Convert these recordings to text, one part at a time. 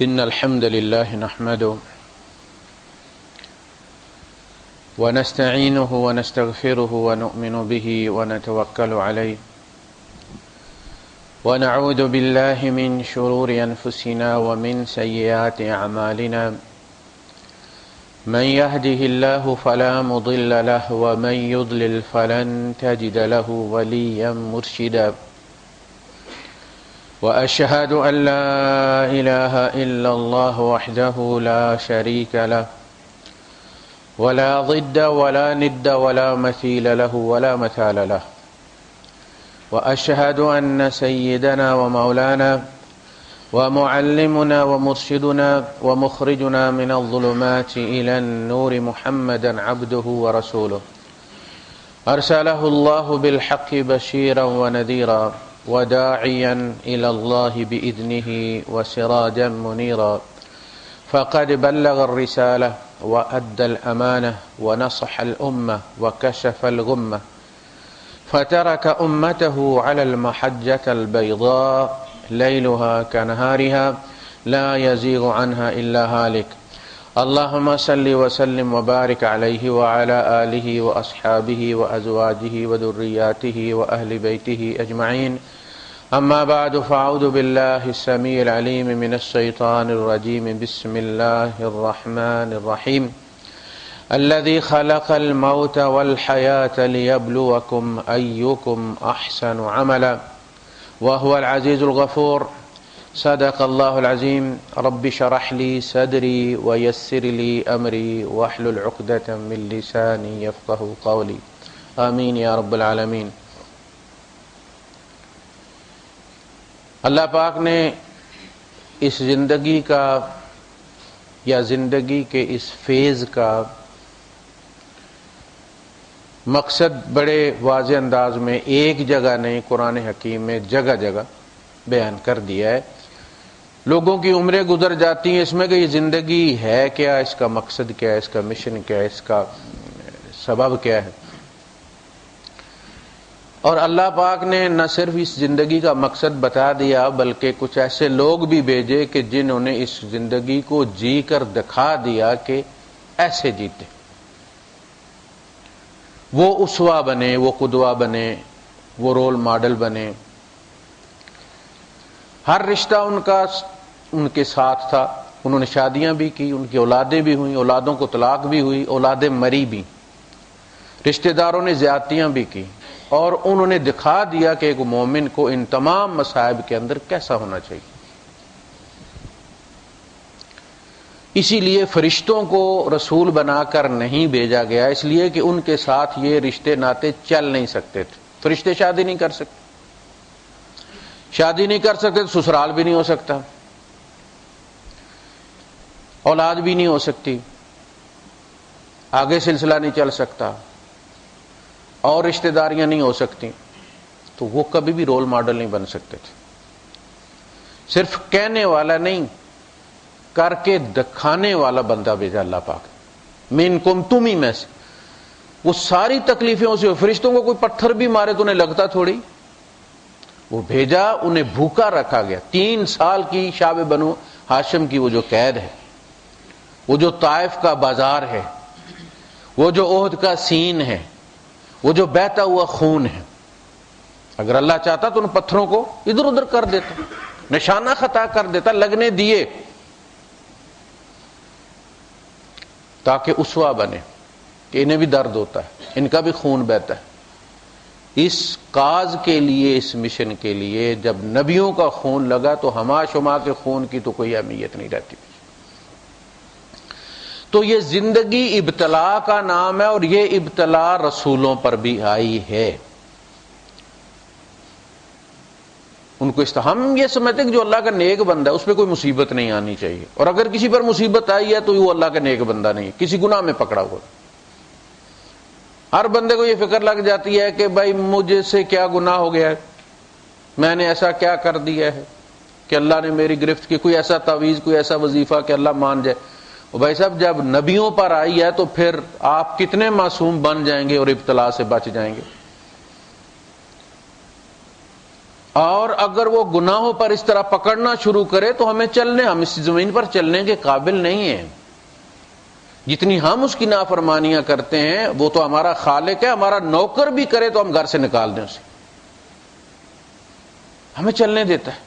إن الحمد لله نحمده ونستعينه ونستغفره ونؤمن به ونتوكل عليه ونعوذ بالله من شرور أنفسنا ومن سيئات أعمالنا من يهده الله فلا مضل له ومن يضلل فلن تجد له وليا مرشدا وأشهد أن لا إله إلا الله وحده لا شريك له ولا ضد ولا ند ولا مثيل له ولا مثال له وأشهد أن سيدنا ومولانا ومعلمنا ومرشدنا ومخرجنا من الظلمات إلى النور محمدا عبده ورسوله أرسله الله بالحق بشيرا ونذيرا وداعيا إلى الله بإذنه وسراجا منيرا فقد بلغ الرسالة وأدى الأمانة ونصح الأمة وكشف الغمة فترك أمته على المحجة البيضاء ليلها كنهارها لا يزيغ عنها إلا هالك اللهم صل وسلم وبارك عليه وعلى آله وأصحابه وأزواجه وذرياته وأهل بيته أجمعين أما بعد فأعوذ بالله السميع العليم من الشيطان الرجيم بسم الله الرحمن الرحيم الذي خلق الموت والحياة ليبلوكم أيكم أحسن عملا وهو العزيز الغفور صدق الله العظيم رب اشرح لي صدري ويسر لي أمري واحلل عقدة من لساني يفقهوا قولي آمين يا رب العالمين۔ اللہ پاک نے اس زندگی کا یا زندگی کے اس فیز کا مقصد بڑے واضح انداز میں ایک جگہ نہیں قرآن حکیم میں جگہ جگہ بیان کر دیا ہے۔ لوگوں کی عمریں گزر جاتی ہیں اس میں کہ یہ زندگی ہے کیا، اس کا مقصد کیا ہے، اس کا مشن کیا ہے، اس کا سبب کیا ہے۔ اور اللہ پاک نے نہ صرف اس زندگی کا مقصد بتا دیا بلکہ کچھ ایسے لوگ بھی بھیجے کہ جنہوں نے اس زندگی کو جی کر دکھا دیا کہ ایسے جیتے، وہ اسوہ بنے، وہ قدوہ بنے، وہ رول ماڈل بنے۔ ہر رشتہ ان کے ساتھ تھا، انہوں نے شادیاں بھی کی، ان کی اولادیں بھی ہوئیں، اولادوں کو طلاق بھی ہوئی، اولادیں مری بھی، رشتہ داروں نے زیادتیاں بھی کی، اور انہوں نے دکھا دیا کہ ایک مومن کو ان تمام مصائب کے اندر کیسا ہونا چاہیے۔ اسی لیے فرشتوں کو رسول بنا کر نہیں بھیجا گیا، اس لیے کہ ان کے ساتھ یہ رشتے ناطے چل نہیں سکتے تھے۔ فرشتے شادی نہیں کر سکتے، شادی نہیں کر سکتے تو سسرال بھی نہیں ہو سکتا، اولاد بھی نہیں ہو سکتی، آگے سلسلہ نہیں چل سکتا، اور رشتہ داریاں نہیں ہو سکتی، تو وہ کبھی بھی رول ماڈل نہیں بن سکتے تھے۔ صرف کہنے والا نہیں، کر کے دکھانے والا بندہ بھیجا اللہ پاک، منکم، تم ہی میں سے۔ وہ ساری تکلیفیں اسے، فرشتوں کو کوئی پتھر بھی مارے تو انہیں لگتا تھوڑی، وہ بھیجا، انہیں بھوکا رکھا گیا۔ 3 سال کی شعب بنو ہاشم کی وہ جو قید ہے، وہ جو طائف کا بازار ہے، وہ جو احد کا سین ہے، وہ جو بہتا ہوا خون ہے، اگر اللہ چاہتا تو ان پتھروں کو ادھر ادھر کر دیتا، نشانہ خطا کر دیتا، لگنے دیے تاکہ اسوہ بنے کہ انہیں بھی درد ہوتا ہے، ان کا بھی خون بہتا ہے۔ اس کاز کے لیے، اس مشن کے لیے جب نبیوں کا خون لگا تو ہما شما کے خون کی تو کوئی اہمیت نہیں رہتی۔ تو یہ زندگی ابتلا کا نام ہے، اور یہ ابتلا رسولوں پر بھی آئی ہے۔ ان کو ہم یہ سمجھتے کہ جو اللہ کا نیک بندہ ہے اس پہ کوئی مصیبت نہیں آنی چاہیے، اور اگر کسی پر مصیبت آئی ہے تو وہ اللہ کا نیک بندہ نہیں ہے، کسی گناہ میں پکڑا ہوا۔ ہر بندے کو یہ فکر لگ جاتی ہے کہ بھائی مجھ سے کیا گناہ ہو گیا ہے، میں نے ایسا کیا کر دیا ہے کہ اللہ نے میری گرفت کی، کوئی ایسا تعویذ، کوئی ایسا وظیفہ کہ اللہ مان جائے۔ بھائی صاحب جب نبیوں پر آئی ہے تو پھر آپ کتنے معصوم بن جائیں گے اور ابتلا سے بچ جائیں گے؟ اور اگر وہ گناہوں پر اس طرح پکڑنا شروع کرے تو ہم اس زمین پر چلنے کے قابل نہیں ہیں. جتنی ہم اس کی نافرمانیاں کرتے ہیں وہ تو ہمارا خالق ہے، ہمارا نوکر بھی کرے تو ہم گھر سے نکال دیں اسے، ہمیں چلنے دیتا ہے.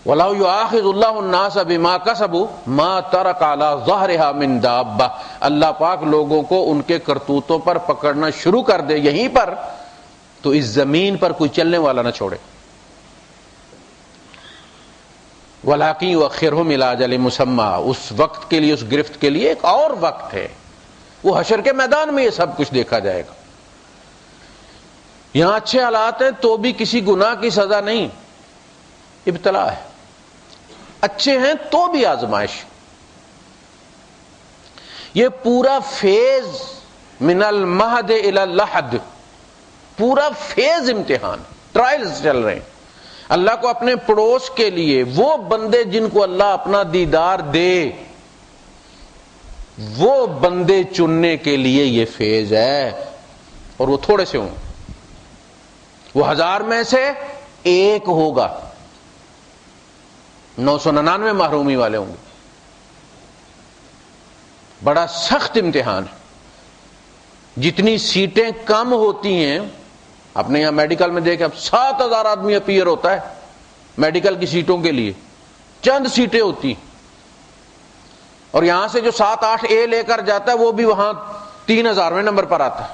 وَلَوْ يُؤَاخِذُ اللَّهُ النَّاسَ بِمَا كَسَبُوا مَا تَرَكَ عَلَى ظَهْرِهَا مِن دَابَّةٍ. اللہ پاک لوگوں کو ان کے کرتوتوں پر پکڑنا شروع کر دے یہیں پر تو اس زمین پر کوئی چلنے والا نہ چھوڑے. وَلَٰكِن يُؤَخِّرُهُمْ إِلَىٰ أَجَلٍ مُّسَمًّى. اس وقت کے لیے، اس گرفت کے لیے ایک اور وقت ہے، وہ حشر کے میدان میں یہ سب کچھ دیکھا جائے گا. یہاں اچھے حالات ہیں تو بھی کسی گناہ کی سزا نہیں، ابتلا ہے. اچھے ہیں تو بھی آزمائش. یہ پورا فیز من المہد الی اللحد، پورا فیز امتحان، ٹرائلز چل رہے ہیں. اللہ کو اپنے پڑوس کے لیے، وہ بندے جن کو اللہ اپنا دیدار دے، وہ بندے چننے کے لیے یہ فیز ہے. اور وہ تھوڑے سے ہوں، وہ 1000 میں سے ایک ہوگا، 999 محرومی والے ہوں گے. بڑا سخت امتحان ہے. جتنی سیٹیں کم ہوتی ہیں، اپنے یہاں میڈیکل میں دیکھیں، اب 7000 آدمی اپیئر ہوتا ہے میڈیکل کی سیٹوں کے لیے، چند سیٹیں ہوتی، اور یہاں سے جو 7-8 اے لے کر جاتا ہے وہ بھی وہاں 3000ویں نمبر پر آتا ہے.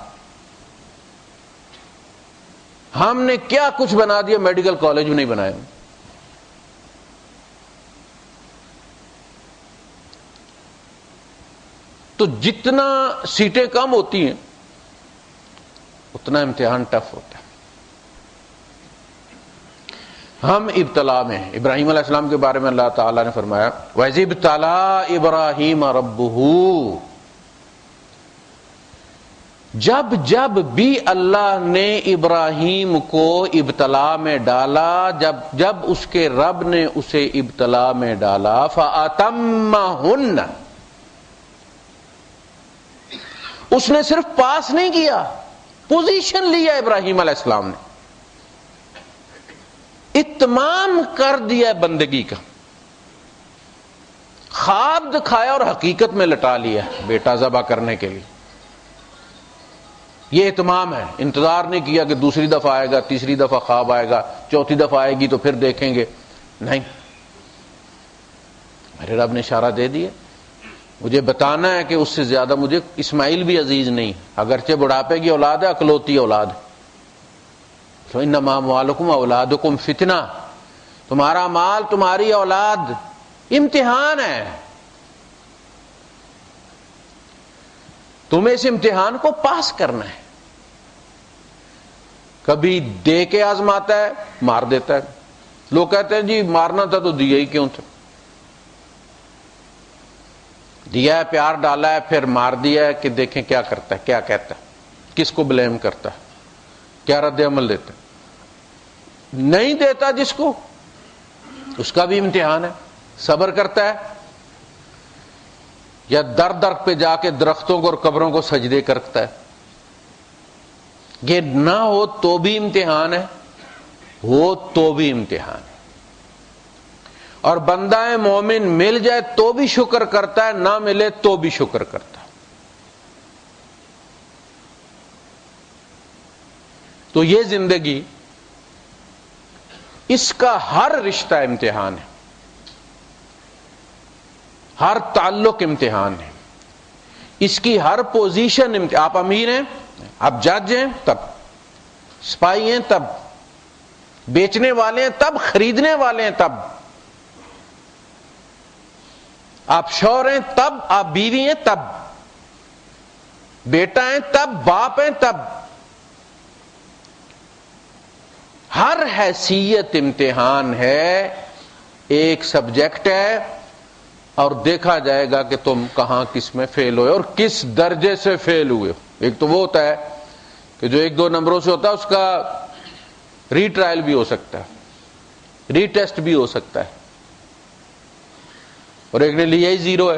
ہم نے کیا کچھ بنا دیا، میڈیکل کالج بھی نہیں بنائے. تو جتنا سیٹیں کم ہوتی ہیں اتنا امتحان ٹف ہوتا ہے. ہم ابتلا میں ہیں. ابراہیم علیہ السلام کے بارے میں اللہ تعالیٰ نے فرمایا وَإِذِ ابْتَلَىٰ إِبْرَاهِيمَ رَبُّهُ. جب بھی اللہ نے ابراہیم کو ابتلا میں ڈالا، جب اس کے رب نے اسے ابتلا میں ڈالا، فَأَتَمَّهُنَّ، اس نے صرف پاس نہیں کیا، پوزیشن لیا ابراہیم علیہ السلام نے، اتمام کر دیا بندگی کا. خواب دکھایا اور حقیقت میں لٹا لیا بیٹا ذبح کرنے کے لیے. یہ اتمام ہے. انتظار نہیں کیا کہ دوسری دفعہ آئے گا، تیسری دفعہ خواب آئے گا، چوتھی دفعہ آئے گی تو پھر دیکھیں گے. نہیں، میرے رب نے اشارہ دے دیا. مجھے بتانا ہے کہ اس سے زیادہ مجھے اسماعیل بھی عزیز نہیں، اگرچہ بڑھاپے کی اولاد ہے، اکلوتی اولاد. فَإِنَّمَا أَمْوَالُكُمْ وَأَوْلَادُكُمْ فِتْنَةٌ. تمہارا مال، تمہاری اولاد امتحان ہے. تمہیں اس امتحان کو پاس کرنا ہے. کبھی دے کے آزماتا ہے، مار دیتا ہے. لوگ کہتے ہیں جی مارنا تھا تو دیا ہی کیوں تھا. دیا ہے، پیار ڈالا ہے، پھر مار دیا ہے کہ دیکھیں کیا کرتا ہے، کیا کہتا ہے، کس کو بلیم کرتا ہے، کیا رد عمل دیتا ہے. نہیں دیتا جس کو، اس کا بھی امتحان ہے. صبر کرتا ہے یا در پہ جا کے درختوں کو اور قبروں کو سجدے کرتا ہے. یہ نہ ہو تو بھی امتحان ہے، ہو تو بھی امتحان ہے. اور بندہ مومن مل جائے تو بھی شکر کرتا ہے، نہ ملے تو بھی شکر کرتا ہے. تو یہ زندگی، اس کا ہر رشتہ امتحان ہے، ہر تعلق امتحان ہے، اس کی ہر پوزیشن امتحان. آپ امیر ہیں، آپ جج ہیں تب، سپاہی ہیں تب، بیچنے والے ہیں تب، خریدنے والے ہیں تب، آپ شوہر ہیں تب، آپ بیوی ہیں تب، بیٹا ہیں تب، باپ ہیں تب. ہر حیثیت امتحان ہے. ایک سبجیکٹ ہے اور دیکھا جائے گا کہ تم کہاں کس میں فیل ہوئے اور کس درجے سے فیل ہوئے. ایک تو وہ ہوتا ہے کہ جو 1-2 نمبروں سے ہوتا ہے، اس کا ری ٹرائل بھی ہو سکتا ہے، ری ٹیسٹ بھی ہو سکتا ہے، اور ایک نے لیا ہی 0 ہے.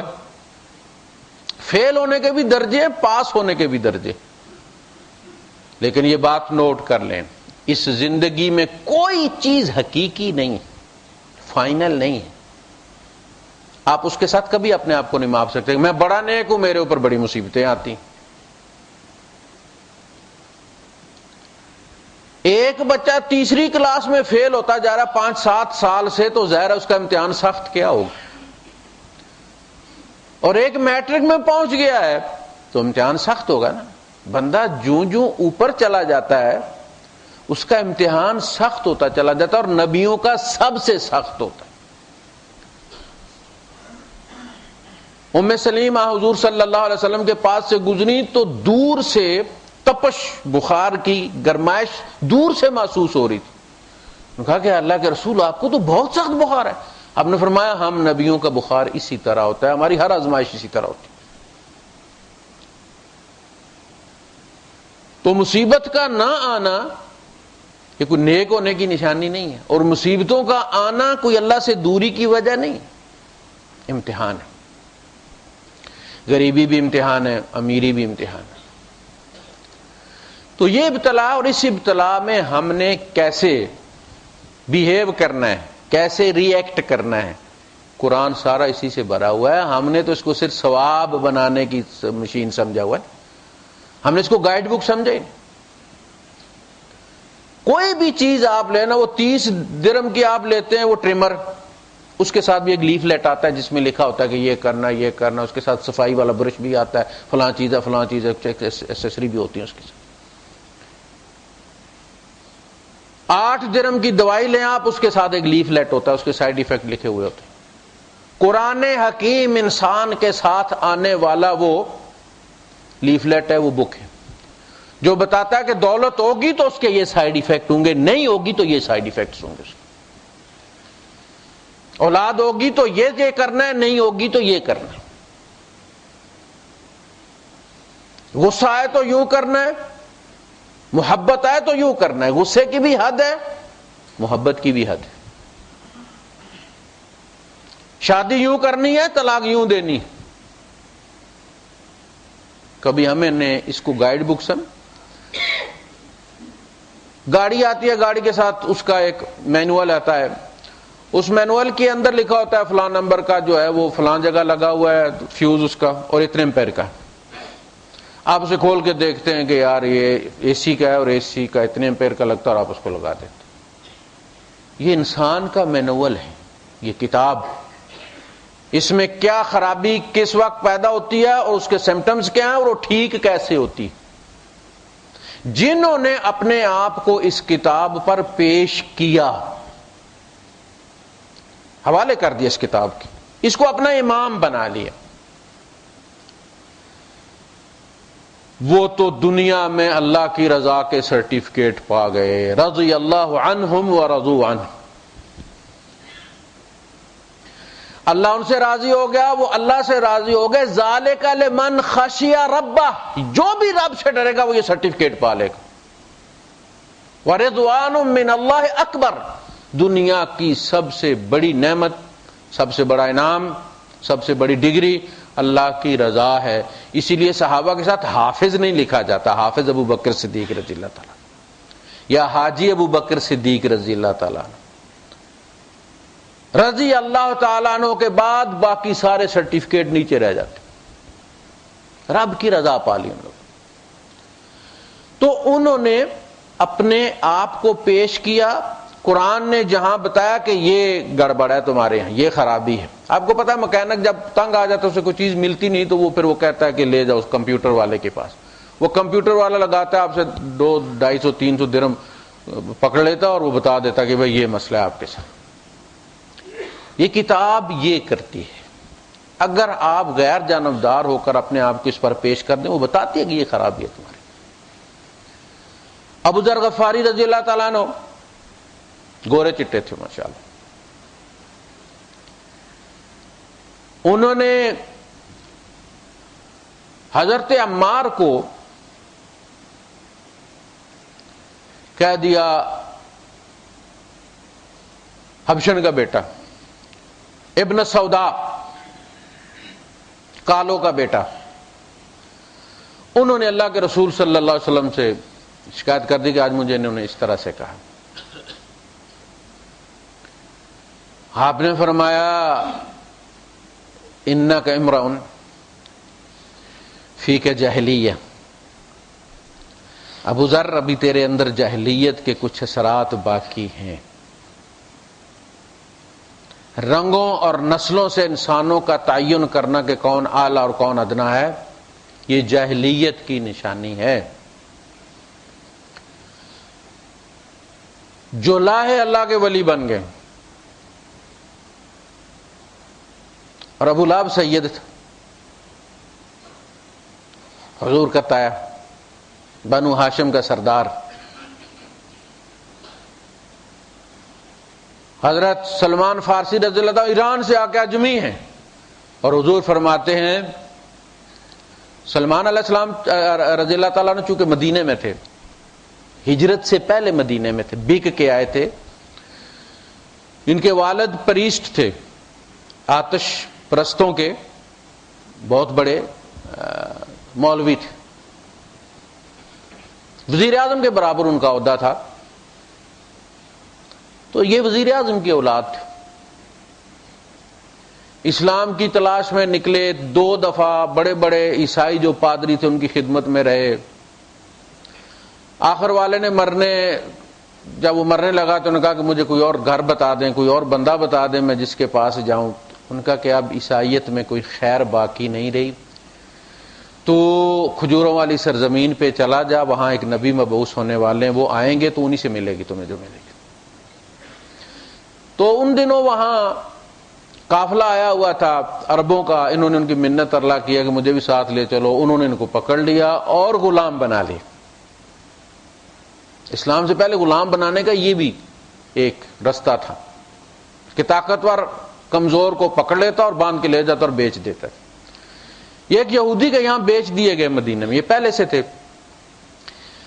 فیل ہونے کے بھی درجے، پاس ہونے کے بھی درجے. لیکن یہ بات نوٹ کر لیں، اس زندگی میں کوئی چیز حقیقی نہیں، فائنل نہیں ہے. آپ اس کے ساتھ کبھی اپنے آپ کو نہیں ماپ سکتے. میں بڑا نیک ہوں، میرے اوپر بڑی مصیبتیں آتی. ایک بچہ تیسری کلاس میں فیل ہوتا جا رہا 5-7 سال سے، تو ظاہر ہے اس کا امتحان سخت کیا ہوگا. اور ایک میٹرک میں پہنچ گیا ہے تو امتحان سخت ہوگا نا. بندہ جوں جوں اوپر چلا جاتا ہے اس کا امتحان سخت ہوتا چلا جاتا ہے، اور نبیوں کا سب سے سخت ہوتا ہے. ام سلیمہ حضور صلی اللہ علیہ وسلم کے پاس سے گزری تو دور سے تپش، بخار کی گرمائش دور سے محسوس ہو رہی تھی. انہوں نے کہا کہ اللہ کے رسول آپ کو تو بہت سخت بخار ہے. آپ نے فرمایا ہم نبیوں کا بخار اسی طرح ہوتا ہے، ہماری ہر آزمائش اسی طرح ہوتی ہے. تو مصیبت کا نہ آنا یہ کوئی نیک ہونے کی نشانی نہیں ہے، اور مصیبتوں کا آنا کوئی اللہ سے دوری کی وجہ نہیں، امتحان ہے. غریبی بھی امتحان ہے، امیری بھی امتحان ہے. تو یہ ابتلا، اور اس ابتلا میں ہم نے کیسے بیہیو کرنا ہے، کیسے ری ایکٹ کرنا ہے، قرآن سارا اسی سے بھرا ہوا ہے. ہم نے تو اس کو صرف ثواب بنانے کی مشین سمجھا ہوا ہے، ہم نے اس کو گائیڈ بک سمجھے. کوئی بھی چیز آپ لینا، وہ 30 درہم کی آپ لیتے ہیں وہ ٹریمر، اس کے ساتھ بھی ایک لیفلیٹ آتا ہے جس میں لکھا ہوتا ہے کہ یہ کرنا یہ کرنا، اس کے ساتھ صفائی والا برش بھی آتا ہے، فلاں چیز ہے فلاں چیز ہے، ایکسیسری بھی ہوتی ہے اس کے ساتھ. 8 درہم کی دوائی لیں آپ، اس کے ساتھ ایک لیفلیٹ ہوتا ہے، اس کے سائیڈ ایفیکٹ لکھے ہوئے ہوتے ہیں. قرآن حکیم انسان کے ساتھ آنے والا وہ لیفلیٹ ہے، وہ بک ہے جو بتاتا ہے کہ دولت ہوگی تو اس کے یہ سائیڈ ایفیکٹ ہوں گے، نہیں ہوگی تو یہ سائیڈ ایفیکٹس ہوں گے. اولاد ہوگی تو یہ کرنا ہے، نہیں ہوگی تو یہ کرنا ہے. غصہ آئے تو یوں کرنا ہے، محبت آئے تو یوں کرنا ہے. غصے کی بھی حد ہے، محبت کی بھی حد ہے. شادی یوں کرنی ہے، طلاق یوں دینی ہے. کبھی ہمیں نے اس کو گائیڈ بک سمجھ. گاڑی آتی ہے، گاڑی کے ساتھ اس کا ایک مینول آتا ہے، اس مینول کے اندر لکھا ہوتا ہے فلاں نمبر کا جو ہے وہ فلاں جگہ لگا ہوا ہے فیوز اس کا، اور اتنے امپیر کا. آپ اسے کھول کے دیکھتے ہیں کہ یار یہ اے سی کا ہے اور اے سی کا اتنے امپیر کا لگتا ہے، اور آپ اس کو لگا دیتے. یہ انسان کا مینول ہے، یہ کتاب. اس میں کیا خرابی کس وقت پیدا ہوتی ہے اور اس کے سمپٹمز کیا ہیں اور وہ ٹھیک کیسے ہوتی. جنہوں نے اپنے آپ کو اس کتاب پر پیش کیا، حوالے کر دیا اس کتاب کی، اس کو اپنا امام بنا لیا، وہ تو دنیا میں اللہ کی رضا کے سرٹیفکیٹ پا گئے. رضی اللہ عنہم ورضوا عنہ، اللہ ان سے راضی ہو گیا، وہ اللہ سے راضی ہو گئے. ذالک لمن خشی ربہ، جو بھی رب سے ڈرے گا وہ یہ سرٹیفکیٹ پا لے گا. ورضوان من اللہ اکبر، دنیا کی سب سے بڑی نعمت، سب سے بڑا انعام، سب سے بڑی ڈگری اللہ کی رضا ہے. اسی لیے صحابہ کے ساتھ حافظ نہیں لکھا جاتا، حافظ ابو بکر صدیق رضی اللہ تعالیٰ یا حاجی ابو بکر صدیق رضی اللہ تعالیٰ. رضی اللہ تعالیٰ عنہ کے بعد باقی سارے سرٹیفکیٹ نیچے رہ جاتے. رب کی رضا پا لی ان لوگ. تو انہوں نے اپنے آپ کو پیش کیا. قرآن نے جہاں بتایا کہ یہ گڑبڑ ہے تمہارے یہاں، یہ خرابی ہے. آپ کو پتا ہے مکینک جب تنگ آ جاتا ہے، اسے کوئی چیز ملتی نہیں تو وہ پھر وہ کہتا ہے کہ لے جاؤ اس کمپیوٹر والے کے پاس. وہ کمپیوٹر والا لگاتا ہے آپ سے 200, 250, 300 درہم پکڑ لیتا اور وہ بتا دیتا کہ بھئی یہ مسئلہ ہے آپ کے ساتھ. یہ کتاب یہ کرتی ہے. اگر آپ غیر جانبدار ہو کر اپنے آپ کو اس پر پیش کر دیں، وہ بتاتی ہے کہ یہ خرابی ہے تمہاری. ابو ذر غفاری رضی اللہ تعالیٰ عنہ گورے چٹے تھے ماشاءاللہ. انہوں نے حضرت عمار کو کہہ دیا، حبشن کا بیٹا، ابن سودا، کالو کا بیٹا. انہوں نے اللہ کے رسول صلی اللہ علیہ وسلم سے شکایت کر دی کہ آج مجھے انہوں نے اس طرح سے کہا. آپ نے فرمایا انک امرؤ فیک جاہلیہ، ابو ذر ابھی تیرے اندر جاہلیت کے کچھ اثرات باقی ہیں. رنگوں اور نسلوں سے انسانوں کا تعین کرنا کہ کون اعلیٰ اور کون ادنا ہے، یہ جاہلیت کی نشانی ہے. جو لاہے اللہ کے ولی بن گئے، اور ابو لہب سید تھا، حضور کا تایا، بنو ہاشم کا سردار. حضرت سلمان فارسی رضی اللہ عنہ ایران سے آ کے اجمی ہیں، اور حضور فرماتے ہیں سلمان علیہ السلام رضی اللہ تعالیٰ عنہ چونکہ مدینے میں تھے، ہجرت سے پہلے مدینے میں تھے، بک کے آئے تھے. ان کے والد پریسٹ تھے، آتش پرستوں کے بہت بڑے مولوی تھے. وزیر اعظم کے برابر ان کا عہدہ تھا. تو یہ وزیر اعظم کی اولاد تھے. اسلام کی تلاش میں نکلے، 2 دفعہ بڑے بڑے عیسائی جو پادری تھے ان کی خدمت میں رہے. آخر والے نے جب وہ مرنے لگا تو انہوں نے کہا کہ مجھے کوئی اور گھر بتا دیں، کوئی اور بندہ بتا دیں میں جس کے پاس جاؤں. ان کا کہ اب عیسائیت میں کوئی خیر باقی نہیں رہی، تو کھجوروں والی سرزمین پہ چلا جا، وہاں ایک نبی مبعوث ہونے والے ہیں، وہ آئیں گے تو انہی سے ملے گی تمہیں جو ملے گی. تو ان دنوں وہاں قافلہ آیا ہوا تھا عربوں کا. انہوں نے ان کی منت ارلا کیا کہ مجھے بھی ساتھ لے چلو. انہوں نے ان کو پکڑ لیا اور غلام بنا لے. اسلام سے پہلے غلام بنانے کا یہ بھی ایک رستہ تھا کہ طاقتور کمزور کو پکڑ لیتا اور باندھ کے لے جاتا اور بیچ دیتا. یہ ایک یہودی کے یہاں بیچ دیے گئے مدینے میں، یہ پہلے سے تھے.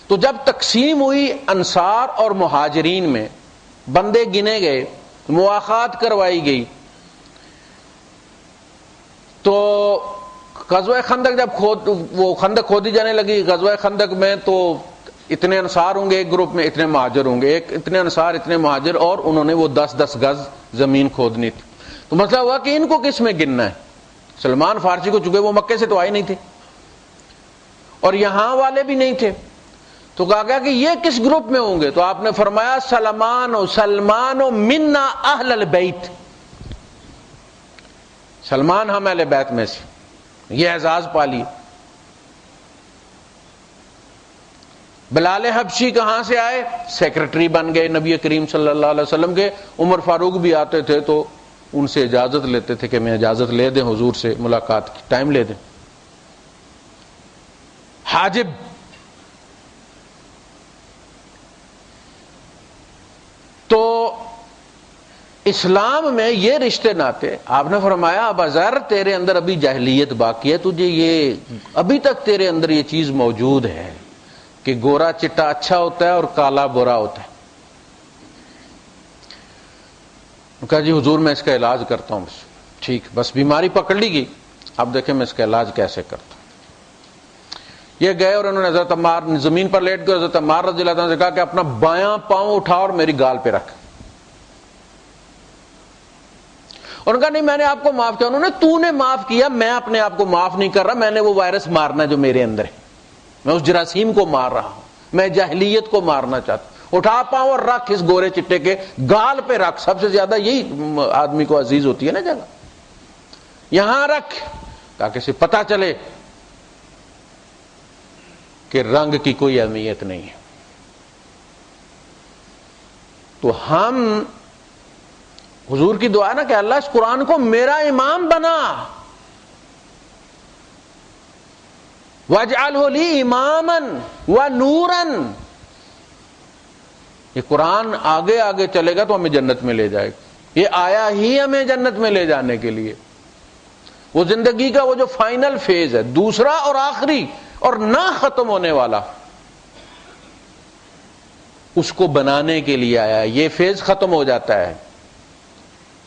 تو جب تقسیم ہوئی انصار اور مہاجرین میں، بندے گنے گئے، مواخات کروائی گئی، تو غزوہ خندق جب وہ خندق کھودی جانے لگی، غزوہ خندق میں تو اتنے انصار ہوں گے ایک گروپ میں، اتنے مہاجر ہوں گے، اتنے انصار اتنے مہاجر، اور انہوں نے وہ 10-10 گز زمین کھودنی تھی. تو مسئلہ ہوا کہ ان کو کس میں گننا ہے. سلمان فارسی کو چونکہ وہ مکے سے تو آئے نہیں تھے اور یہاں والے بھی نہیں تھے، تو کہا گیا کہ یہ کس گروپ میں ہوں گے. تو آپ نے فرمایا سلمان منا اہل البیت، سلمان ہم اہل بیت میں سے. یہ اعزاز پالی. بلال حبشی کہاں سے آئے؟ سیکرٹری بن گئے نبی کریم صلی اللہ علیہ وسلم کے. عمر فاروق بھی آتے تھے تو ان سے اجازت لیتے تھے کہ میں اجازت لے دیں حضور سے ملاقات کی، ٹائم لے دیں. حاجب، تو اسلام میں یہ رشتے ناتے. آپ نے فرمایا ابا ذر تیرے اندر ابھی جاہلیت باقی ہے، تجھے یہ ابھی تک تیرے اندر یہ چیز موجود ہے کہ گورا چٹا اچھا ہوتا ہے اور کالا برا ہوتا ہے. کہا جی حضور میں اس کا علاج کرتا ہوں. ٹھیک، بس بیماری پکڑ لی گئی، اب دیکھیں میں اس کا علاج کیسے کرتا ہوں. یہ گئے اور انہوں نے حضرت عمار زمین پر لیٹ گئے. حضرت عمار رضی اللہ عنہ سے کہا کہ اپنا بایاں پاؤں اٹھا اور میری گال پہ رکھ. انہوں نے کہا نہیں میں نے آپ کو معاف کیا. انہوں نے تو نے معاف کیا، میں اپنے آپ کو معاف نہیں کر رہا. میں نے وہ وائرس مارنا جو میرے اندر ہے، میں اس جراثیم کو مار رہا ہوں، میں جاہلیت کو مارنا چاہتا ہوں. اٹھا پاؤں اور رکھ اس گورے چٹے کے گال پہ رکھ. سب سے زیادہ یہی آدمی کو عزیز ہوتی ہے نا جگہ. یہاں رکھ تاکہ اسے پتہ چلے کہ رنگ کی کوئی اہمیت نہیں ہے. تو ہم حضور کی دعا نا کہ اللہ اس قرآن کو میرا امام بنا، وَاجْعَلْهُ لِي إِمَامًا وَنُورًا. یہ قرآن آگے آگے چلے گا تو ہمیں جنت میں لے جائے گا. یہ آیا ہی ہمیں جنت میں لے جانے کے لیے. وہ زندگی کا وہ جو فائنل فیز ہے، دوسرا اور آخری اور نہ ختم ہونے والا، اس کو بنانے کے لیے آیا ہے. یہ فیز ختم ہو جاتا ہے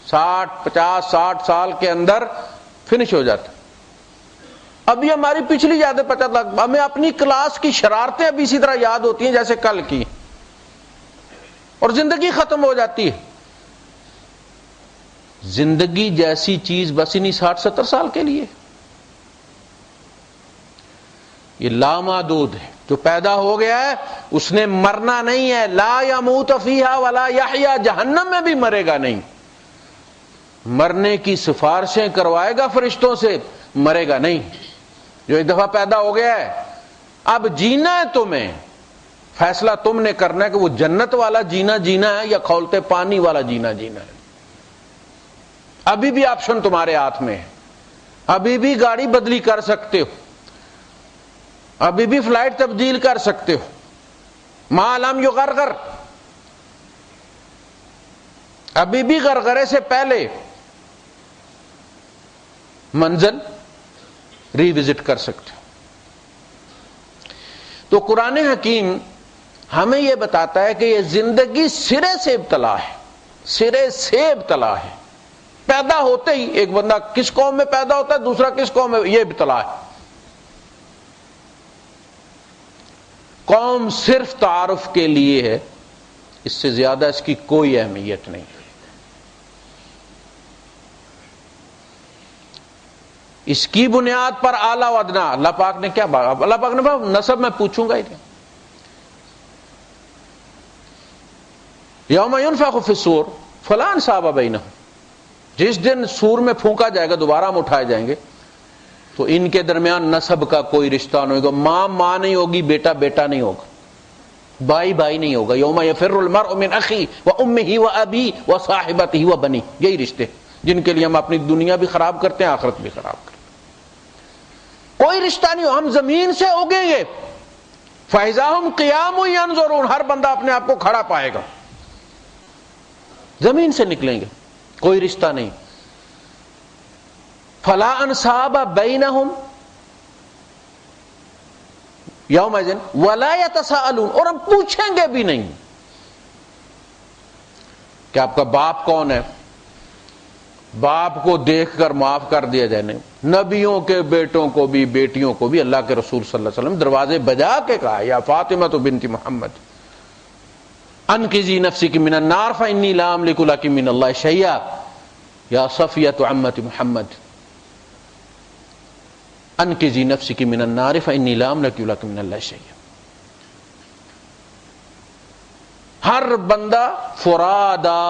60 50 60 سال کے اندر، فنش ہو جاتا ہے. ابھی ہماری پچھلی یادیں 50 لاکھ، ہمیں اپنی کلاس کی شرارتیں ابھی اسی طرح یاد ہوتی ہیں جیسے کل کی، اور زندگی ختم ہو جاتی ہے۔ زندگی جیسی چیز بس انہیں 60-70 سال کے لیے، یہ لامحدود ہے۔ جو پیدا ہو گیا ہے اس نے مرنا نہیں ہے، لا یموت فیہا ولا یحیا، جہنم میں بھی مرے گا نہیں، مرنے کی سفارشیں کروائے گا فرشتوں سے، مرے گا نہیں۔ جو ایک دفعہ پیدا ہو گیا ہے اب جینا ہے تمہیں، فیصلہ تم نے کرنا ہے کہ وہ جنت والا جینا جینا ہے یا کھولتے پانی والا جینا جینا ہے۔ ابھی بھی آپشن تمہارے ہاتھ میں ہے، ابھی بھی گاڑی بدلی کر سکتے ہو، ابھی بھی فلائٹ تبدیل کر سکتے ہو، ما لم یغرغر، ابھی بھی غرغرے سے پہلے منزل ری وزٹ کر سکتے ہو۔ تو قرآن حکیم ہمیں یہ بتاتا ہے کہ یہ زندگی سرے سے ابتلا ہے، سرے سے ابتلا ہے۔ پیدا ہوتے ہی ایک بندہ کس قوم میں پیدا ہوتا ہے، دوسرا کس قوم میں، یہ ابتلا ہے۔ قوم صرف تعارف کے لیے ہے، اس سے زیادہ اس کی کوئی اہمیت نہیں۔ اس کی بنیاد پر اعلیٰ و ادنا، اللہ پاک نے کیا بات، اللہ پاک نے کہا نسب میں پوچھوں گا ہی نہیں۔ یوم ینفخ فی الصور فلا انساب بینہم، جس دن سور میں پھونکا جائے گا، دوبارہ ہم اٹھائے جائیں گے، تو ان کے درمیان نسب کا کوئی رشتہ نہیں ہوگا، ماں ماں نہیں ہوگی، بیٹا بیٹا نہیں ہوگا، بھائی بھائی نہیں ہوگا۔ یوم یفر المرء من اخیہ وامہ وابیہ وصاحبتہ وبنیہ، یہی رشتے جن کے لیے ہم اپنی دنیا بھی خراب کرتے ہیں، آخرت بھی خراب کرتے ہیں۔ کوئی رشتہ نہیں ہو، ہم زمین سے اگیں گے، فاذا ھم قیام ینظرون، ہر بندہ اپنے آپ کو کھڑا پائے گا، زمین سے نکلیں گے، کوئی رشتہ نہیں۔ فلا انصاب بینہم یومئذ ولا یتساءلون، اور ہم پوچھیں گے بھی نہیں کہ آپ کا باپ کون ہے، باپ کو دیکھ کر معاف کر دیا جائے، نہیں۔ نبیوں کے بیٹوں کو بھی بیٹیوں کو بھی اللہ کے رسول صلی اللہ علیہ وسلم دروازے بجا کے کہا، یا فاطمہ بنت محمد انقذی نفسک من النار فانی لا املک لک من اللہ شیئا، یا صفیۃ عمت محمد انقذی نفسک من النار فانی لا املک لک من اللہ شیئا۔ ہر بندہ فرادا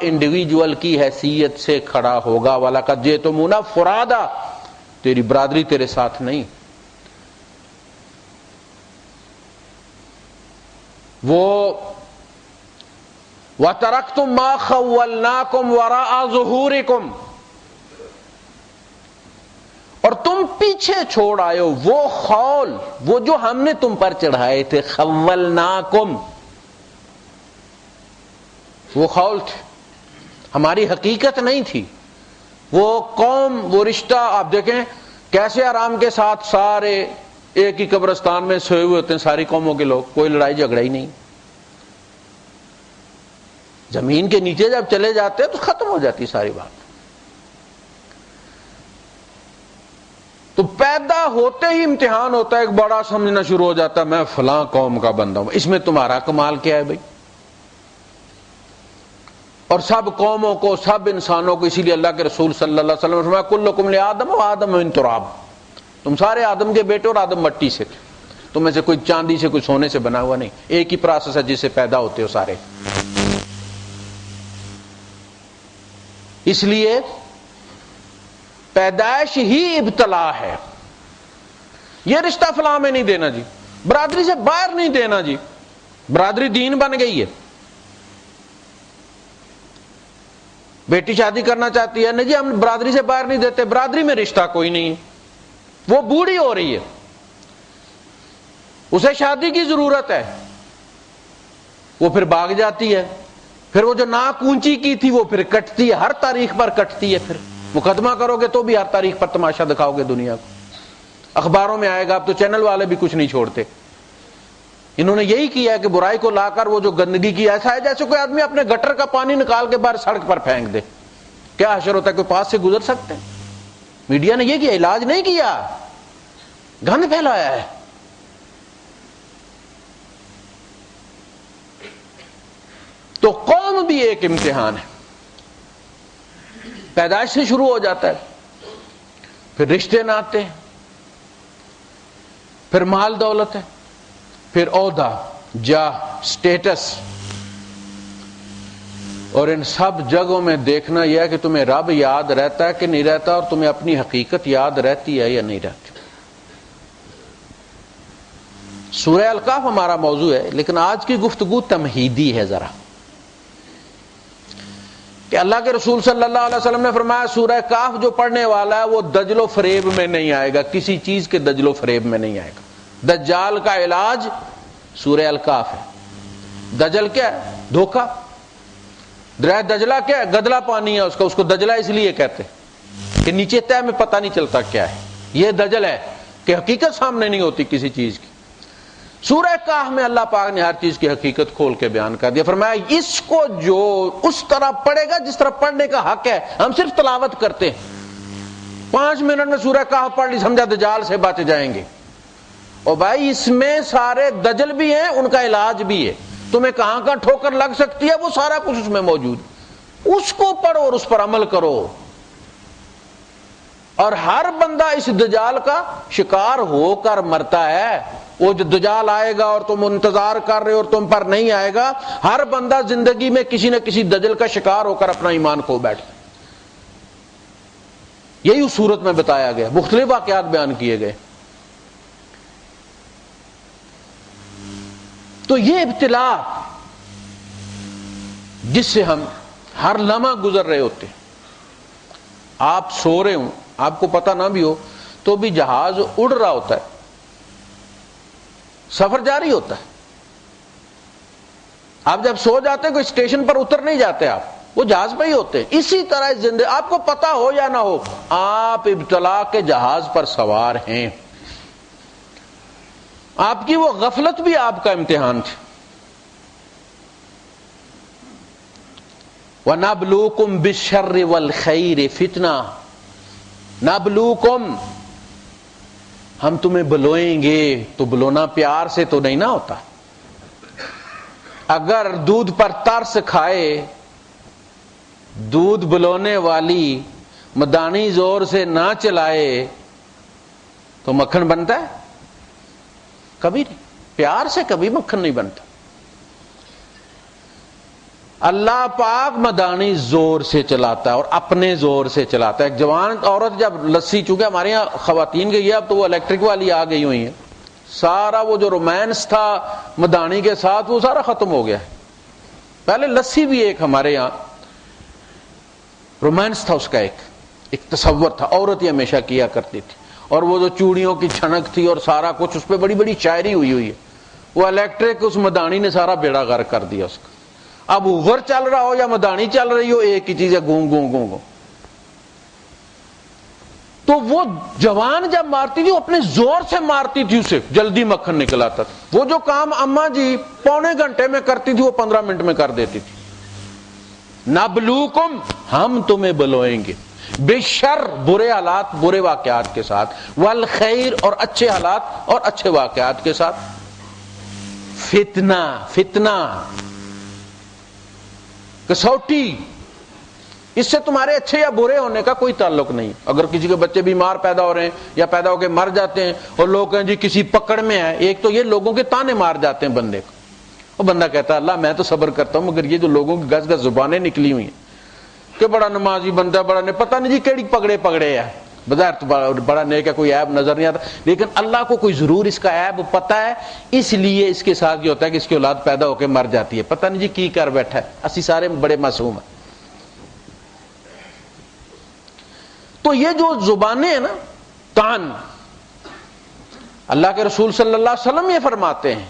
انڈیویجول کی حیثیت سے کھڑا ہوگا، وَلَقَدْ جِئْتُمُونَا فُرَادَا، تیری برادری تیرے ساتھ نہیں۔ وہ وَتَرَكْتُمْ مَا خَوَّلْنَاكُمْ وَرَاءَ ظُهُورِكُمْ، اور تم پیچھے چھوڑ آئے ہو وہ خول، وہ جو ہم نے تم پر چڑھائے تھے، خَوَّلْنَاكُمْ، وہ خول تھے، ہماری حقیقت نہیں تھی۔ وہ قوم، وہ رشتہ، آپ دیکھیں کیسے آرام کے ساتھ سارے ایک ہی قبرستان میں سوئے ہوئے ہوتے ہیں، ساری قوموں کے لوگ، کوئی لڑائی جھگڑا ہی نہیں۔ زمین کے نیچے جب چلے جاتے ہیں تو ختم ہو جاتی ساری بات۔ تو پیدا ہوتے ہی امتحان ہوتا ہے، ایک بڑا سمجھنا شروع ہو جاتا ہے میں فلاں قوم کا بندہ ہوں، اس میں تمہارا کمال کیا ہے بھائی؟ اور سب قوموں کو، سب انسانوں کو، اسی لیے اللہ کے رسول صلی اللہ علیہ وسلم نے فرمایا کلکم لآدم وآدم من تراب، تم سارے آدم کے بیٹے اور آدم مٹی سے تھے، تم میں سے کوئی چاندی سے کوئی سونے سے بنا ہوا نہیں، ایک ہی پروسیس ہے جس سے پیدا ہوتے ہو سارے۔ اس لیے پیدائش ہی ابتلا ہے۔ یہ رشتہ فلاں میں نہیں دینا جی، برادری سے باہر نہیں دینا جی، برادری دین بن گئی ہے۔ بیٹی شادی کرنا چاہتی ہے، نہیں جی ہم برادری سے باہر نہیں دیتے، برادری میں رشتہ کوئی نہیں ہے، وہ بوڑھی ہو رہی ہے، اسے شادی کی ضرورت ہے، وہ پھر بھاگ جاتی ہے، پھر وہ جو ناک اونچی کی تھی وہ پھر کٹتی ہے، ہر تاریخ پر کٹتی ہے، پھر مقدمہ کرو گے تو بھی ہر تاریخ پر تماشا دکھاؤ گے دنیا کو، اخباروں میں آئے گا، اب تو چینل والے بھی کچھ نہیں چھوڑتے۔ انہوں نے یہی کیا ہے کہ برائی کو لا کر وہ جو گندگی کی، ایسا ہے جیسے کوئی آدمی اپنے گٹر کا پانی نکال کے باہر سڑک پر پھینک دے، کیا حشر ہوتا ہے، کوئی پاس سے گزر سکتے ہیں؟ میڈیا نے یہ کیا، علاج نہیں کیا، گند پھیلایا ہے. تو قوم بھی ایک امتحان ہے. پیدائش سے شروع ہو جاتا ہے, پھر رشتے ناتے ہیں, پھر مال دولت ہے, پھر عہدہ, جاہ, سٹیٹس, اور ان سب جگہوں میں دیکھنا یہ ہے کہ تمہیں رب یاد رہتا ہے کہ نہیں رہتا, اور تمہیں اپنی حقیقت یاد رہتی ہے یا نہیں رہتی. سورہ الکہف ہمارا موضوع ہے, لیکن آج کی گفتگو تمہیدی ہے ذرا, کہ اللہ کے رسول صلی اللہ علیہ وسلم نے فرمایا سورہ کہف جو پڑھنے والا ہے وہ دجل و فریب میں نہیں آئے گا, کسی چیز کے دجل و فریب میں نہیں آئے گا. دجال کا علاج سورہ الکہف ہے. دجل کیا ہے؟ دھوکہ. دریا دجلہ کیا ہے؟ گدلا پانی ہے اس کا, اس کو دجلہ اس لیے کہتے کہ نیچے تہ میں پتہ نہیں چلتا کیا ہے. یہ دجل ہے کہ حقیقت سامنے نہیں ہوتی کسی چیز کی. سورہ کہف میں اللہ پاک نے ہر چیز کی حقیقت کھول کے بیان کر دیا. فرمایا اس کو جو اس طرح پڑھے گا جس طرح پڑھنے کا حق ہے, ہم صرف تلاوت کرتے ہیں, 5 منٹ میں سورہ کہف پڑھ لی, سمجھا دجال سے بچ جائیں گے. اور بھائی اس میں سارے دجل بھی ہیں, ان کا علاج بھی ہے. تمہیں کہاں کا ٹھوکر لگ سکتی ہے وہ سارا کچھ اس میں موجود. اس کو پڑھو اور اس پر عمل کرو. اور ہر بندہ اس دجال کا شکار ہو کر مرتا ہے. وہ جو دجال آئے گا اور تم انتظار کر رہے ہو اور تم پر نہیں آئے گا, ہر بندہ زندگی میں کسی نہ کسی دجل کا شکار ہو کر اپنا ایمان کھو بیٹھتا. یہی اس صورت میں بتایا گیا, مختلف واقعات بیان کیے گئے. تو یہ ابتلا جس سے ہم ہر لمحہ گزر رہے ہوتے ہیں. آپ سو رہے ہوں, آپ کو پتہ نہ بھی ہو تو بھی جہاز اڑ رہا ہوتا ہے, سفر جاری ہوتا ہے. آپ جب سو جاتے ہیں کوئی اسٹیشن پر اتر نہیں جاتے, آپ وہ جہاز پہ ہی ہوتے ہیں. اسی طرح زندگی, آپ کو پتہ ہو یا نہ ہو, آپ ابتلا کے جہاز پر سوار ہیں. آپ کی وہ غفلت بھی آپ کا امتحان تھی. وَنَبْلُوكُمْ بِالشَّرِّ وَالْخَيْرِ فِتْنَةً. نَبْلُوكُمْ, ہم تمہیں بلوئیں گے. تو بلونا پیار سے تو نہیں نہ ہوتا. اگر دودھ پر ترس کھائے, دودھ بلونے والی مدانی زور سے نہ چلائے تو مکھن بنتا ہے؟ کبھی نہیں. پیار سے کبھی مکھن نہیں بنتا. اللہ پاک مدانی زور سے چلاتا ہے اور اپنے زور سے چلاتا ہے. ایک جوان عورت جب لسی, چونکہ ہمارے یہاں خواتین گئی ہے, اب تو وہ الیکٹرک والی آ گئی ہوئی ہیں, سارا وہ جو رومانس تھا مدانی کے ساتھ وہ سارا ختم ہو گیا ہے. پہلے لسی بھی ایک ہمارے یہاں رومانس تھا, اس کا ایک تصور تھا, عورت ہی ہمیشہ کیا کرتی تھی. اور وہ جو چوڑیوں کی چھنک تھی اور سارا کچھ, اس پہ بڑی بڑی شاعری ہوئی ہے. وہ الیکٹرک اس مدانی نے سارا بیڑا غرق کر دیا اس کا. اب اوور چل رہا ہو یا مدانی چل رہی ہو, ایک ہی چیز ہے, گوں گوں گوں گوں. تو وہ جوان جب مارتی تھی وہ اپنے زور سے مارتی تھی, اسے جلدی مکھن نکل آتا تھا. وہ جو کام اماں جی پونے گھنٹے میں کرتی تھی وہ 15 منٹ میں کر دیتی تھی. نبلوکم, ہم تمہیں بلوئیں گے, بشر, برے حالات برے واقعات کے ساتھ, والخیر, اور اچھے حالات اور اچھے واقعات کے ساتھ. فتنہ, فتنہ کسوٹی, اس سے تمہارے اچھے یا برے ہونے کا کوئی تعلق نہیں. اگر کسی کے بچے بیمار پیدا ہو رہے ہیں یا پیدا ہو کے مر جاتے ہیں اور لوگ کہیں جی کسی پکڑ میں ہے, ایک تو یہ لوگوں کے تانے مار جاتے ہیں بندے کو. وہ بندہ کہتا ہے اللہ میں تو صبر کرتا ہوں, مگر یہ جو لوگوں کی گز گز زبانیں نکلی ہوئی ہیں کہ بڑا نمازی بندہ, بڑا نہیں, پتہ نہیں جی کیڑی پکڑے پکڑے ہے, بظاہر تو بڑا نیک ہے, کوئی عیب نظر نہیں آتا, لیکن اللہ کو کوئی ضرور اس کا عیب پتہ ہے, اس لیے اس کے ساتھ یہ ہوتا ہے کہ اس کی اولاد پیدا ہو کے مر جاتی ہے. پتہ نہیں جی کی کر بیٹھا ہے, اسی سارے بڑے معصوم ہیں. تو یہ جو زبانیں ہیں نا, تان, اللہ کے رسول صلی اللہ علیہ وسلم یہ فرماتے ہیں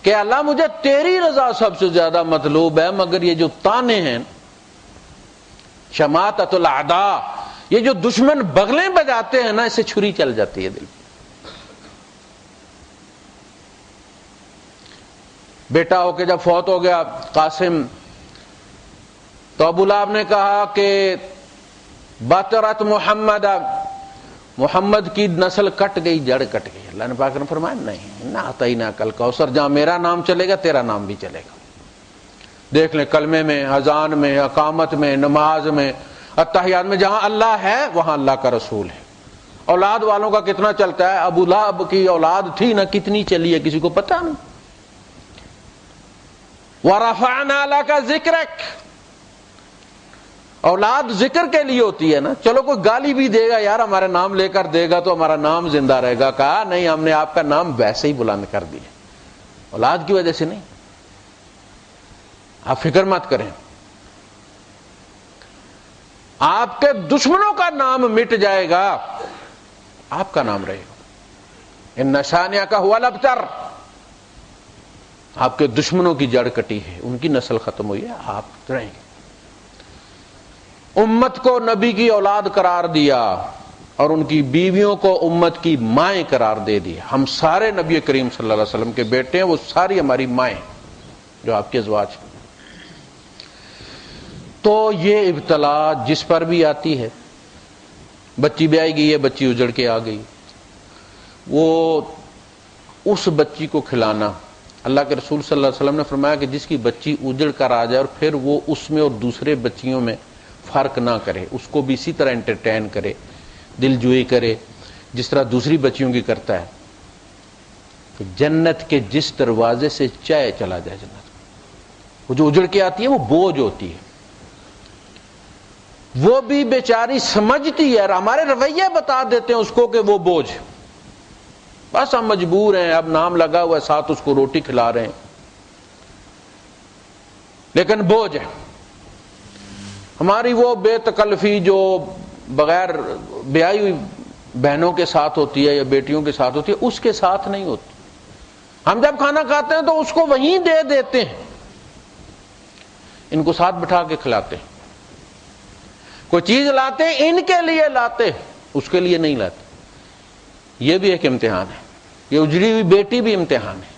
کہ اللہ مجھے تیری رضا سب سے زیادہ مطلوب ہے, مگر یہ جو تانے ہیں, شماتۃ الاعداء, یہ جو دشمن بغلیں بجاتے ہیں نا, اس سے چھری چل جاتی ہے دل. بیٹا ہو کے جب فوت ہو گیا قاسم, تو ابو لہب نے کہا کہ بطرت محمد, محمد کی نسل کٹ گئی، جڑ کٹ گئی، اللہ نے پاک نے فرمایا نہیں، نہ آتا ہی نہ کل کوثر، جہاں میرا نام چلے گا تیرا نام بھی چلے گا۔ دیکھ لیں کلمے میں، اذان میں، اقامت میں، نماز میں، اتحیات میں، جہاں اللہ ہے وہاں اللہ کا رسول ہے۔ اولاد والوں کا کتنا چلتا ہے، ابو لہب کی اولاد تھی نا، کتنی چلی ہے کسی کو پتہ نہیں۔ وَرَفَعْنَا لَكَ ذِكْرَكَ، اولاد ذکر کے لیے ہوتی ہے نا، چلو کوئی گالی بھی دے گا، یار ہمارا نام لے کر دے گا تو ہمارا نام زندہ رہے گا، کہا نہیں ہم نے آپ کا نام ویسے ہی بلند کر دیا، اولاد کی وجہ سے نہیں، آپ فکر مت کریں۔ آپ کے دشمنوں کا نام مٹ جائے گا، آپ کا نام رہے گا۔ ان شانئک ھو الابتر، آپ کے دشمنوں کی جڑ کٹی ہے، ان کی نسل ختم ہوئی ہے، آپ رہیں گے۔ امت کو نبی کی اولاد قرار دیا اور ان کی بیویوں کو امت کی مائیں قرار دے دی۔ ہم سارے نبی کریم صلی اللہ علیہ وسلم کے بیٹے ہیں، وہ ساری ہماری مائیں جو آپ کے ازواج ہیں۔ تو یہ ابتلا جس پر بھی آتی ہے، بچی بیائی گئی ہے، بچی اجڑ کے آ گئی، وہ اس بچی کو کھلانا، اللہ کے رسول صلی اللہ علیہ وسلم نے فرمایا کہ جس کی بچی اجڑ کر آ جائے اور پھر وہ اس میں اور دوسرے بچیوں میں فرق نہ کرے، اس کو بھی اسی طرح انٹرٹین کرے، دل جوئی کرے جس طرح دوسری بچیوں کی کرتا ہے، کہ جنت کے جس دروازے سے چاہے چلا جائے جنت۔ وہ جو اجڑ کے آتی ہے وہ بوجھ ہوتی ہے، وہ بھی بیچاری سمجھتی ہے، اور ہمارے رویے بتا دیتے ہیں اس کو کہ وہ بوجھ، بس ہم مجبور ہیں، اب نام لگا ہوا ہے، ساتھ اس کو روٹی کھلا رہے ہیں، لیکن بوجھ ہے۔ ہماری وہ بے تکلفی جو بغیر بیائی ہوئی بہنوں کے ساتھ ہوتی ہے یا بیٹیوں کے ساتھ ہوتی ہے، اس کے ساتھ نہیں ہوتی۔ ہم جب کھانا کھاتے ہیں تو اس کو وہیں دے دیتے ہیں، ان کو ساتھ بٹھا کے کھلاتے ہیں، کوئی چیز لاتے ہیں ان کے لیے لاتے ہیں، اس کے لیے نہیں لاتے۔ یہ بھی ایک امتحان ہے، یہ اجڑی ہوئی بیٹی بھی امتحان ہے،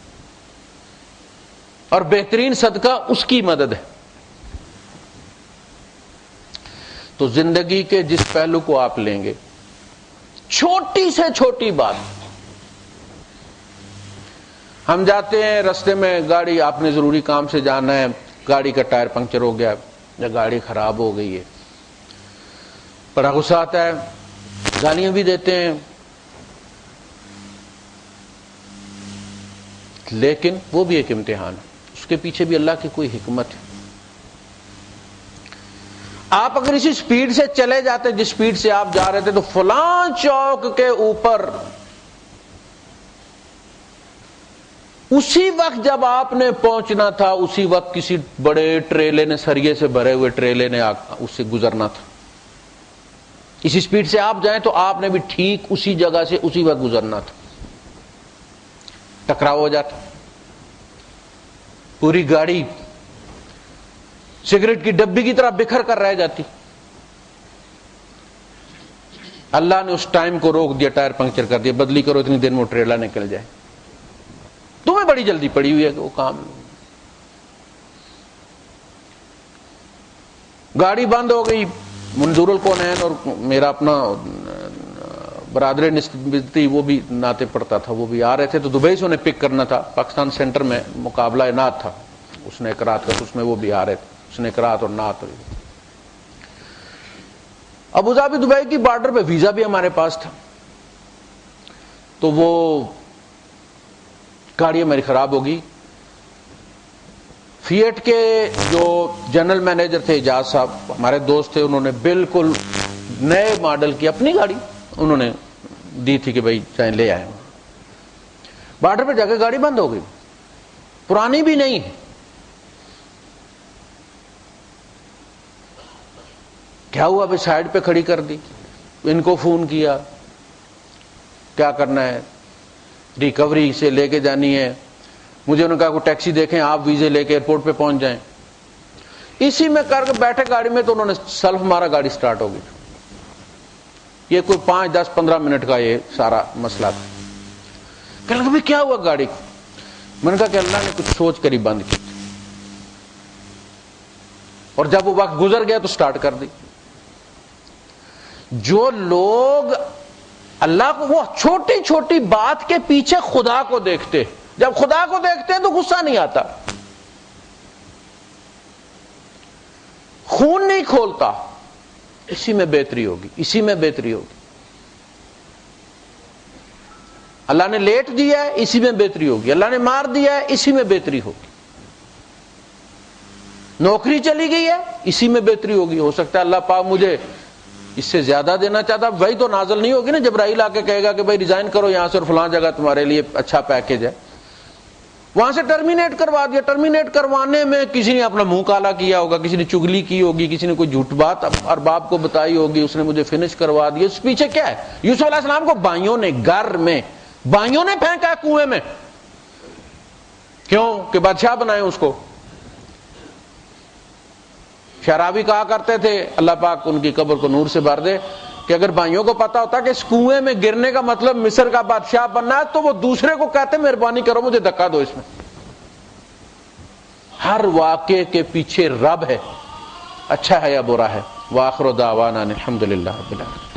اور بہترین صدقہ اس کی مدد ہے۔ تو زندگی کے جس پہلو کو آپ لیں گے، چھوٹی سے چھوٹی بات، ہم جاتے ہیں رستے میں، گاڑی آپ نے ضروری کام سے جانا ہے، گاڑی کا ٹائر پنکچر ہو گیا یا گاڑی خراب ہو گئی ہے، بڑا غصہ آتا ہے، گالیاں بھی دیتے ہیں، لیکن وہ بھی ایک امتحان ہے، اس کے پیچھے بھی اللہ کی کوئی حکمت ہے۔ آپ اگر اسی سپیڈ سے چلے جاتے جس سپیڈ سے آپ جا رہے تھے، تو فلاں چوک کے اوپر اسی وقت جب آپ نے پہنچنا تھا، اسی وقت کسی بڑے ٹریلے نے، سریے سے بھرے ہوئے ٹریلے نے اس سے گزرنا تھا۔ اسی سپیڈ سے آپ جائیں تو آپ نے بھی ٹھیک اسی جگہ سے اسی وقت گزرنا تھا، ٹکراؤ ہو جاتا، پوری گاڑی سگریٹ کی ڈبی کی طرح بکھر کر رہ جاتی۔ اللہ نے اس ٹائم کو روک دیا، ٹائر پنکچر کر دیا، بدلی کرو اتنی دیر میں وہ ٹریلا نکل جائے۔ تمہیں بڑی جلدی پڑی ہوئی ہے کہ وہ کام، گاڑی بند ہو گئی۔ منظور الکونین اور میرا اپنا برادر نسبتی وہ بھی نعتیں پڑھتا تھا، وہ بھی آ رہے تھے، تو دبئی سے انہیں پک کرنا تھا، پاکستان سینٹر میں مقابلہ نعت تھا، اس نے قرات کا، اس میں وہ بھی آ رہے تھے، اس نے قرات اور نعت۔ ابوظہبی دبئی کی بارڈر پہ ویزا بھی ہمارے پاس تھا، تو وہ گاڑی ہماری خراب ہوگی۔ فیٹ کے جو جنرل مینیجر تھے اجاز صاحب، ہمارے دوست تھے، انہوں نے بالکل نئے ماڈل کی اپنی گاڑی انہوں نے دی تھی کہ بھائی چاہے لے آئے۔ بارڈر پہ جا کے گاڑی بند ہو گئی، پرانی بھی نہیں ہے۔ کیا ہوا؟ بھائی سائڈ پہ کھڑی کر دی، ان کو فون کیا، کیا کرنا ہے، ریکوری سے لے کے جانی ہے، مجھے انہوں نے کہا کوئی ٹیکسی دیکھیں، آپ ویزے لے کے ایئرپورٹ پہ پہنچ جائیں۔ اسی میں کر کے بیٹھے گاڑی میں، تو انہوں نے سیلف مارا، گاڑی سٹارٹ ہو گئی۔ یہ کوئی 5, 10, 15 منٹ کا یہ سارا مسئلہ تھا۔ کہنے لگا کیا ہوا گاڑی کو؟ میں نے کہا کہ اللہ نے کچھ سوچ کر ہی بند کی، اور جب وہ وقت گزر گیا تو سٹارٹ کر دی۔ جو لوگ اللہ کو وہ چھوٹی چھوٹی بات کے پیچھے خدا کو دیکھتے، جب خدا کو دیکھتے ہیں تو غصہ نہیں آتا، خون نہیں کھولتا، اسی میں بہتری ہوگی، اسی میں بہتری ہوگی۔ اللہ نے لیٹ دیا ہے، اسی میں بہتری ہوگی، اللہ نے مار دیا ہے، اسی میں بہتری ہوگی، نوکری چلی گئی ہے، اسی میں بہتری ہوگی۔ ہو سکتا ہے اللہ پاک مجھے اس سے زیادہ دینا چاہتا، وہی تو نازل نہیں ہوگی نا، جبرائیل آ کے کہے گا کہ بھائی ریزائن کرو یہاں سے اور فلاں جگہ تمہارے لیے اچھا پیکیج ہے، وہاں سے ٹرمینیٹ کروا دیا۔ ٹرمینیٹ کروانے میں کسی نے اپنا منہ کالا کیا ہوگا، کسی نے چگلی کی ہوگی، کسی نے کوئی جھوٹ بات ارباب کو بتائی ہوگی، اس نے مجھے فنش کروا دیا۔ اس پیچھے کیا ہے؟ یوسف علیہ السلام کو بھائیوں نے گھر میں بھائیوں نے پھینکا ہے کنویں میں، کیوں کہ بادشاہ بنائے اس کو۔ شعراوی کہا کرتے تھے، اللہ پاک ان کی قبر کو نور سے بھر دے، کہ اگر بھائیوں کو پتا ہوتا کہ اس کنویں میں گرنے کا مطلب مصر کا بادشاہ بننا ہے تو وہ دوسرے کو کہتے مہربانی کرو مجھے دھکا دو اس میں۔ ہر واقعے کے پیچھے رب ہے، اچھا ہے یا برا ہے۔ وآخر دعوانا الحمدللہ رب العالمین۔